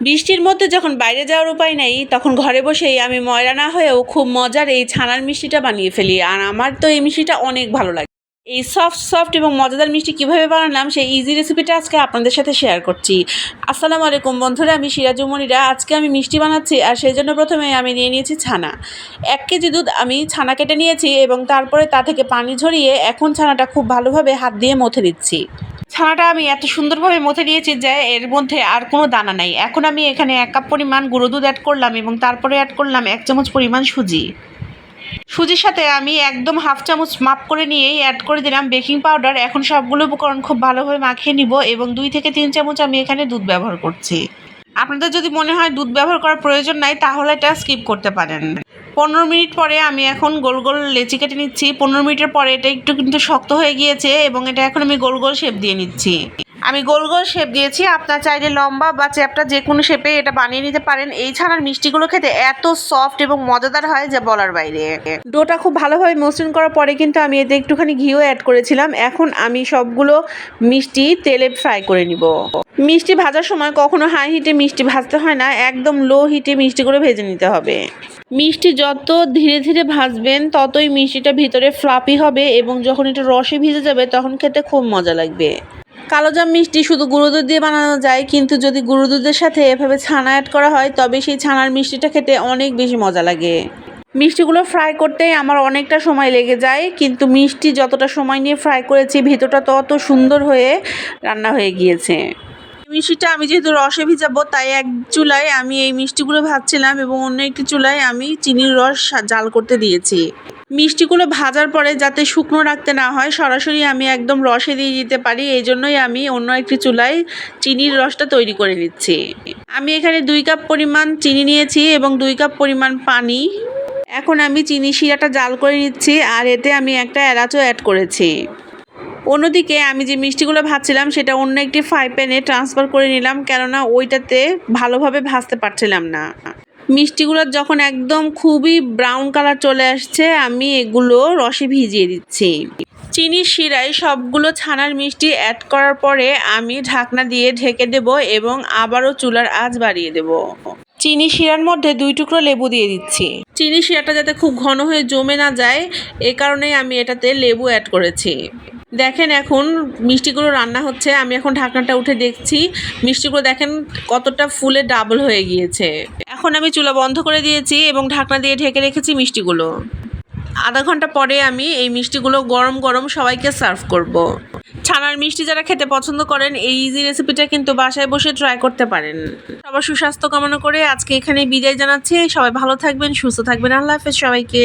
বৃষ্টির মধ্যে যখন বাইরে যাওয়ার উপায় নেই, তখন ঘরে বসেই আমি ময়রা না হয়েও খুব মজার এই ছানার মিষ্টিটা বানিয়ে ফেলি। আর আমার তো এই মিষ্টিটা অনেক ভালো লাগে। এই সফট এবং মজাদার মিষ্টি কীভাবে বানালাম সেই ইজি রেসিপিটা আজকে আপনাদের সাথে শেয়ার করছি। আসসালামু আলাইকুম বন্ধুরা, আমি সিরাজুমনিরা। আজকে আমি মিষ্টি বানাচ্ছি, আর সেই জন্য প্রথমে আমি নিয়ে নিয়েছি ছানা। 1 কেজি দুধ আমি ছানা কেটে নিয়েছি এবং তারপরে তা থেকে পানি ঝরিয়ে এখন ছানাটা খুব ভালোভাবে হাত দিয়ে মথে দিচ্ছি। ছানাটা আমি এত সুন্দরভাবে মথে নিয়েছি যে এর মধ্যে আর কোনো দানা নাই। এখন আমি এখানে 1 কাপ পরিমাণ গুঁড়ো দুধ অ্যাড করলাম এবং তারপরে অ্যাড করলাম 1 চামচ পরিমাণ সুজি। সুজির সাথে আমি একদম 1/2 চামচ মাপ করে নিয়েই অ্যাড করে দিলাম বেকিং পাউডার। এখন সবগুলো উপকরণ খুব ভালোভাবে মাখিয়ে নিব এবং 2 থেকে 3 চামচ আমি এখানে দুধ ব্যবহার করছি। আপনাদের যদি মনে হয় দুধ ব্যবহার করার প্রয়োজন নাই, তাহলে এটা স্কিপ করতে পারেন। 15 মিনিট পরে আমি এখন গোল গোল লেচি কেটে নিচ্ছি। 15 মিনিটের পরে এটা একটু কিন্তু শক্ত হয়ে গিয়েছে এবং এটা এখন আমি গোল গোল শেপ দিয়ে নিচ্ছি। আমি গোল গোল শেপ দিয়েছি, আপনার চাইলে লম্বা বা চ্যাপ্টা যে কোনো শেপে এটা বানিয়ে নিতে পারেন। এই ছানার মিষ্টিগুলো খেতে এত সফট এবং মজাদার হয় যা বলার বাইরে। ডোটা খুব ভালোভাবে মসৃণ করার পরে কিন্তু আমি এতে একটুখানি ঘিও অ্যাড করেছিলাম। এখন আমি সবগুলো মিষ্টি তেলে ফ্রাই করে নিব। মিষ্টি ভাজার সময় কখনো হাই হিটে মিষ্টি ভাজতে হয় না, একদম লো হিটে মিষ্টিগুলো ভেজে নিতে হবে। মিষ্টি যত ধীরে ধীরে ভাজবেন ততই মিষ্টিটা ভিতরে ফ্লাপি হবে এবং যখন এটা রসে ভিজে যাবে তখন খেতে খুব মজা লাগবে। কালোজাম মিষ্টি শুধু গুঁড়ো দুধ দিয়ে বানানো যায়, কিন্তু যদি গুঁড়ো দুধের সাথে এভাবে ছানা অ্যাড করা হয় তবে সেই ছানার মিষ্টিটা খেতে অনেক বেশি মজা লাগে। মিষ্টিগুলো ফ্রাই করতেই আমার অনেকটা সময় লেগে যায়, কিন্তু মিষ্টি যতটা সময় নিয়ে ফ্রাই করেছি ভিতরটা তত সুন্দর হয়ে রান্না হয়ে গিয়েছে। মিষ্টিটা আমি যেহেতু রসে ভিজাবো তাই এক চুলায় আমি এই মিষ্টিগুলো ভাজছিলাম এবং অন্য একটি চুলায় আমি চিনির রস জাল করতে দিয়েছি। মিষ্টিগুলো ভাজার পরে যাতে শুকনো রাখতে না হয়, সরাসরি আমি একদম রসে দিয়ে দিতে পারি, এই জন্যই আমি অন্য একটি চুলায় চিনির রসটা তৈরি করে নিচ্ছি। আমি এখানে 2 কাপ পরিমাণ চিনি নিয়েছি এবং 2 কাপ পরিমাণ পানি। এখন আমি চিনি শিরাটা জাল করে নিচ্ছি, আর এতে আমি একটা এলাচও অ্যাড করেছি। অন্যদিকে আমি যে মিষ্টিগুলো ভাজছিলাম সেটা অন্য একটি ফ্রাই প্যানে ট্রান্সফার করে নিলাম, কেননা ওইটাতে ভালোভাবে ভাজতে পারছিলাম না। মিষ্টিগুলো যখন একদম খুবই ব্রাউন কালার চলে আসছে, আমি এগুলো রসে ভিজিয়ে দিচ্ছি। চিনির শিরায় সবগুলো ছানার মিষ্টি অ্যাড করার পরে আমি ঢাকনা দিয়ে ঢেকে দেব এবং আবারও চুলার আঁচ বাড়িয়ে দেব। চিনি শিরার মধ্যে 2 টুকরো লেবু দিয়ে দিচ্ছি। চিনি শিরাটা যাতে খুব ঘন হয়ে জমে না যায়, এ কারণেই আমি এটাতে লেবু অ্যাড করেছি। দেখেন এখন মিষ্টিগুলো রান্না হচ্ছে, আমি এখন ঢাকনাটা উঠে দেখছি মিষ্টিগুলো দেখেন কতটা ফুলে ডাবল হয়ে গিয়েছে। এখন আমি চুলা বন্ধ করে দিয়েছি এবং ঢাকনা দিয়ে ঢেকে রেখেছি মিষ্টিগুলো। আধা ঘন্টা পরে আমি এই মিষ্টিগুলো গরম গরম সবাইকে সার্ভ করব। ছানার মিষ্টি যারা খেতে পছন্দ করেন এই ইজি রেসিপিটা কিন্তু বাসায় বসে ট্রাই করতে পারেন। সবার সুস্বাস্থ্য কামনা করে আজকে এখানে বিদায় জানাচ্ছি। সবাই ভালো থাকবেন, সুস্থ থাকবেন। আল্লাহ হাফেজ সবাইকে।